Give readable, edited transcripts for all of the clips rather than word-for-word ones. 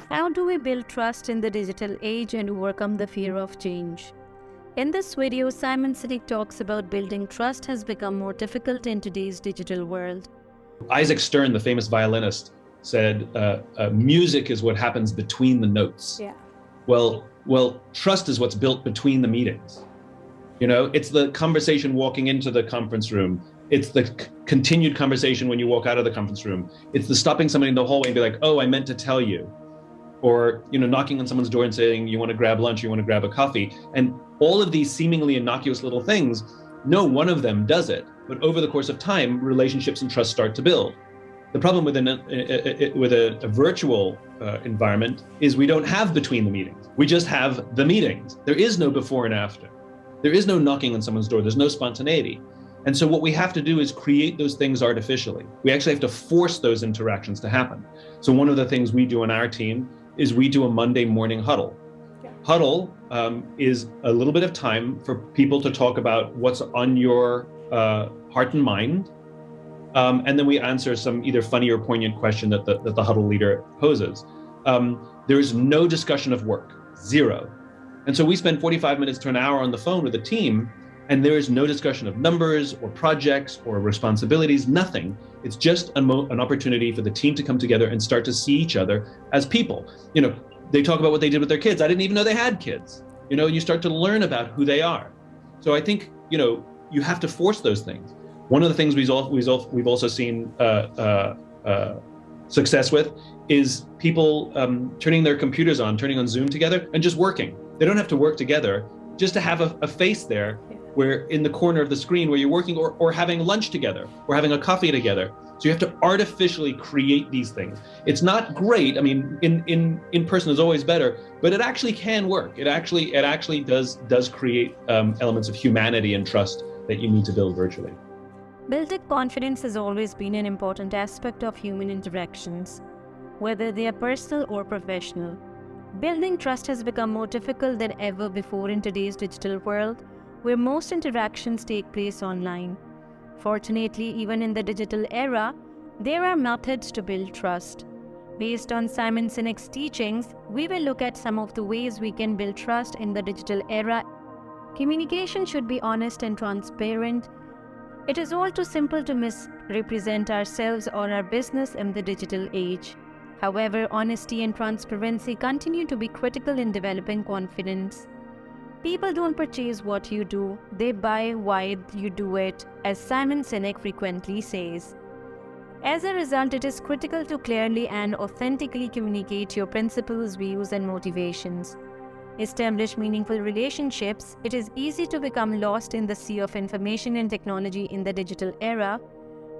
How do we build trust in the digital age and overcome the fear of change? In this video, Simon Sinek talks about building trust has become more difficult in today's digital world. Isaac Stern, the famous violinist, said, music is what happens between the notes. Yeah. Well, trust is what's built between the meetings. You know, it's the conversation walking into the conference room. It's the continued conversation when you walk out of the conference room. It's the stopping somebody in the hallway and be like, oh, I meant to tell you. Or, you know, knocking on someone's door and saying, you want to grab lunch, you want to grab a coffee. And all of these seemingly innocuous little things, no one of them does it. But over the course of time, relationships and trust start to build. The problem with a virtual environment is we don't have between the meetings. We just have the meetings. There is no before and after. There is no knocking on someone's door. There's no spontaneity. And so what we have to do is create those things artificially. We actually have to force those interactions to happen. So one of the things we do on our team is we do a Monday morning huddle. Yeah. Huddle is a little bit of time for people to talk about what's on your heart and mind. And then we answer some either funny or poignant question that the huddle leader poses. There is no discussion of work, zero. And so we spend 45 minutes to an hour on the phone with the team, and there is no discussion of numbers or projects or responsibilities, nothing. It's just an opportunity for the team to come together and start to see each other as people. You know, they talk about what they did with their kids. I didn't even know they had kids. You know, you start to learn about who they are. So I think, you know, you have to force those things. One of the things we've also seen success with is people turning their computers on, turning on Zoom together and just working. They don't have to work together, just to have a face there where in the corner of the screen where you're working or having lunch together or having a coffee together. So you have to artificially create these things. It's not great. I mean, in person is always better, but it actually can work. It actually does create elements of humanity and trust that you need to build virtually. Building confidence has always been an important aspect of human interactions, whether they are personal or professional. Building trust has become more difficult than ever before in today's digital world, where most interactions take place online. Fortunately, even in the digital era, there are methods to build trust. Based on Simon Sinek's teachings, we will look at some of the ways we can build trust in the digital era. Communication should be honest and transparent. It is all too simple to misrepresent ourselves or our business in the digital age. However, honesty and transparency continue to be critical in developing confidence. People don't purchase what you do, they buy why you do it, as Simon Sinek frequently says. As a result, it is critical to clearly and authentically communicate your principles, views, and motivations. Establish meaningful relationships. It is easy to become lost in the sea of information and technology in the digital era.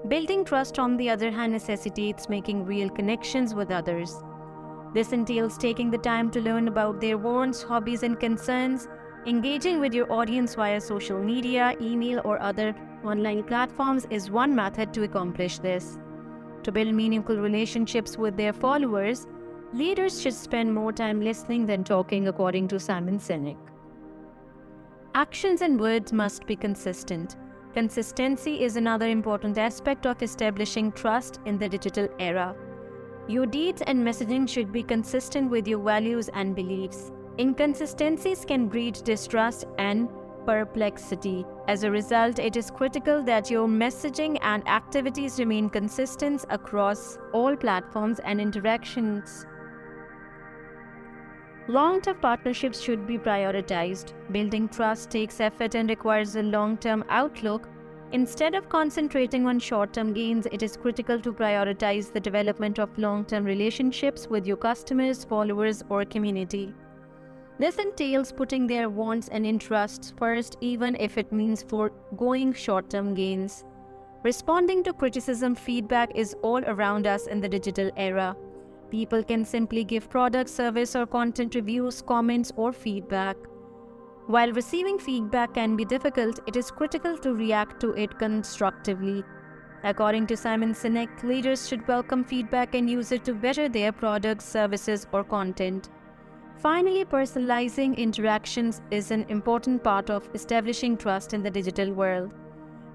Building trust, on the other hand, necessitates making real connections with others. This entails taking the time to learn about their wants, hobbies, and concerns. Engaging with your audience via social media, email, or other online platforms is one method to accomplish this. To build meaningful relationships with their followers, leaders should spend more time listening than talking, according to Simon Sinek. Actions and words must be consistent. Consistency is another important aspect of establishing trust in the digital era. Your deeds and messaging should be consistent with your values and beliefs. Inconsistencies can breed distrust and perplexity. As a result, it is critical that your messaging and activities remain consistent across all platforms and interactions. Long-term partnerships should be prioritized. Building trust takes effort and requires a long-term outlook. Instead of concentrating on short-term gains, it is critical to prioritize the development of long-term relationships with your customers, followers, or community. This entails putting their wants and interests first, even if it means foregoing short-term gains. Responding to criticism, feedback is all around us in the digital era. People can simply give product, service, or content reviews, comments, or feedback. While receiving feedback can be difficult, it is critical to react to it constructively. According to Simon Sinek, leaders should welcome feedback and use it to better their products, services, or content. Finally, personalizing interactions is an important part of establishing trust in the digital world.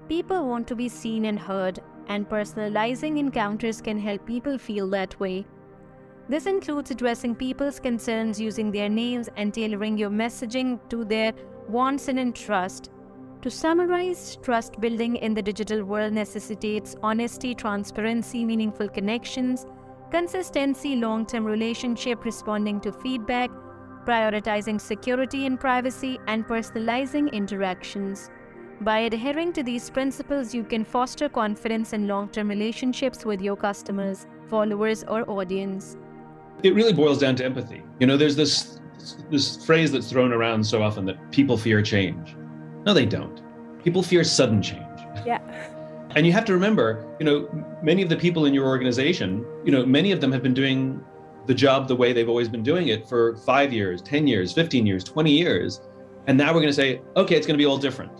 People want to be seen and heard, and personalizing encounters can help people feel that way. This includes addressing people's concerns using their names and tailoring your messaging to their wants and interests. To summarize, trust building in the digital world necessitates honesty, transparency, meaningful connections, consistency, long-term relationship, responding to feedback, prioritizing security and privacy, and personalizing interactions. By adhering to these principles, you can foster confidence in long-term relationships with your customers, followers, or audience. It really boils down to empathy. There's this phrase that's thrown around so often that people fear change. No, they don't. People fear sudden change. Yeah. And you have to remember, many of the people in your organization, many of them have been doing the job the way they've always been doing it for 5 years, 10 years, 15 years, 20 years. And now we're going to say, okay, it's going to be all different.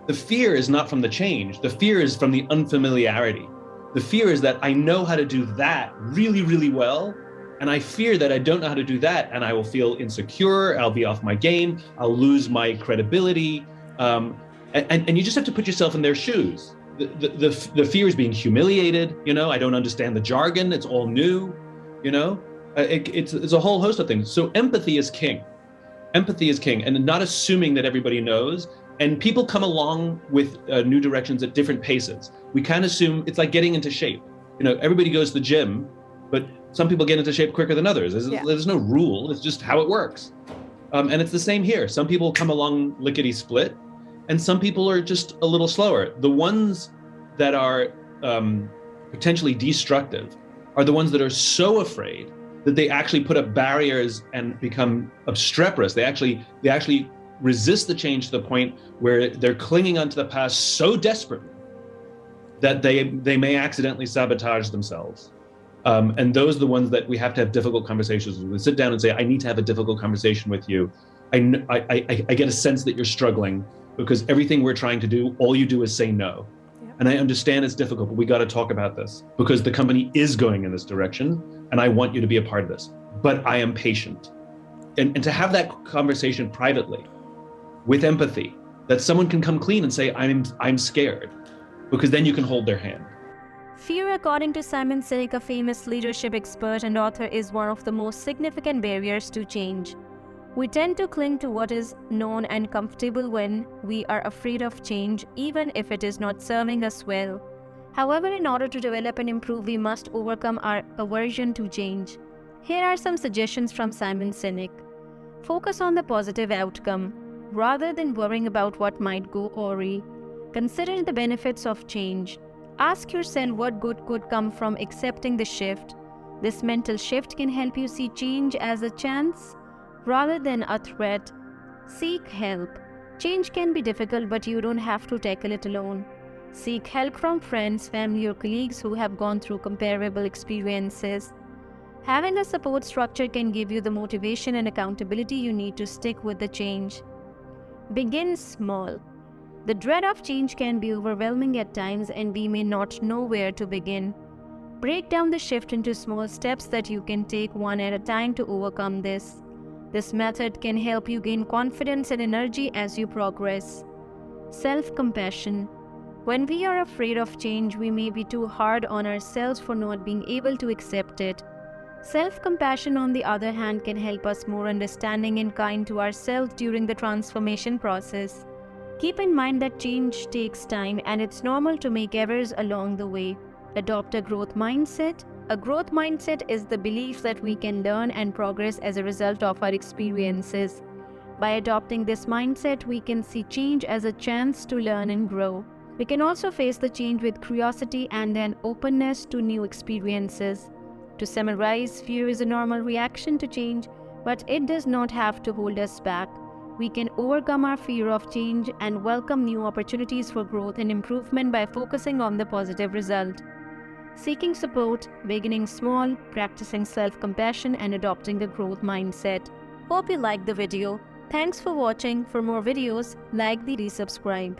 The fear is not from the change. The fear is from the unfamiliarity. The fear is that I know how to do that really, really well. And I fear that I don't know how to do that. And I will feel insecure. I'll be off my game. I'll lose my credibility. And you just have to put yourself in their shoes. The fear is being humiliated. I don't understand the jargon. It's all new. It's a whole host of things. So empathy is king. Empathy is king, and not assuming that everybody knows. And people come along with new directions at different paces. We kind of assume it's like getting into shape. Everybody goes to the gym, but some people get into shape quicker than others. There's no rule. It's just how it works. And it's the same here. Some people come along lickety-split, and some people are just a little slower. The ones that are potentially destructive are the ones that are so afraid that they actually put up barriers and become obstreperous. They actually resist the change to the point where they're clinging onto the past so desperately that they may accidentally sabotage themselves. And those are the ones that we have to have difficult conversations with. We sit down and say, I need to have a difficult conversation with you. I get a sense that you're struggling because everything we're trying to do, all you do is say no. Yeah. And I understand it's difficult, but we got to talk about this because the company is going in this direction and I want you to be a part of this, but I am patient. And to have that conversation privately with empathy, that someone can come clean and say, I'm scared, because then you can hold their hand. Fear, according to Simon Sinek, a famous leadership expert and author, is one of the most significant barriers to change. We tend to cling to what is known and comfortable when we are afraid of change, even if it is not serving us well. However, in order to develop and improve, we must overcome our aversion to change. Here are some suggestions from Simon Sinek. Focus on the positive outcome. Rather than worrying about what might go awry, consider the benefits of change. Ask yourself what good could come from accepting the shift. This mental shift can help you see change as a chance rather than a threat. Seek help. Change can be difficult, but you don't have to tackle it alone. Seek help from friends, family, or colleagues who have gone through comparable experiences. Having a support structure can give you the motivation and accountability you need to stick with the change. Begin small. The dread of change can be overwhelming at times, and we may not know where to begin. Break down the shift into small steps that you can take one at a time to overcome this. This method can help you gain confidence and energy as you progress. Self-compassion. When we are afraid of change, we may be too hard on ourselves for not being able to accept it. Self-compassion, on the other hand, can help us more understanding and kind to ourselves during the transformation process. Keep in mind that change takes time and it's normal to make errors along the way. Adopt a growth mindset. A growth mindset is the belief that we can learn and progress as a result of our experiences. By adopting this mindset, we can see change as a chance to learn and grow. We can also face the change with curiosity and an openness to new experiences. To summarize, fear is a normal reaction to change, but it does not have to hold us back. We can overcome our fear of change and welcome new opportunities for growth and improvement by focusing on the positive result. Seeking support, beginning small, practicing self-compassion, and adopting a growth mindset. Hope you liked the video. Thanks for watching. For more videos, like the subscribe.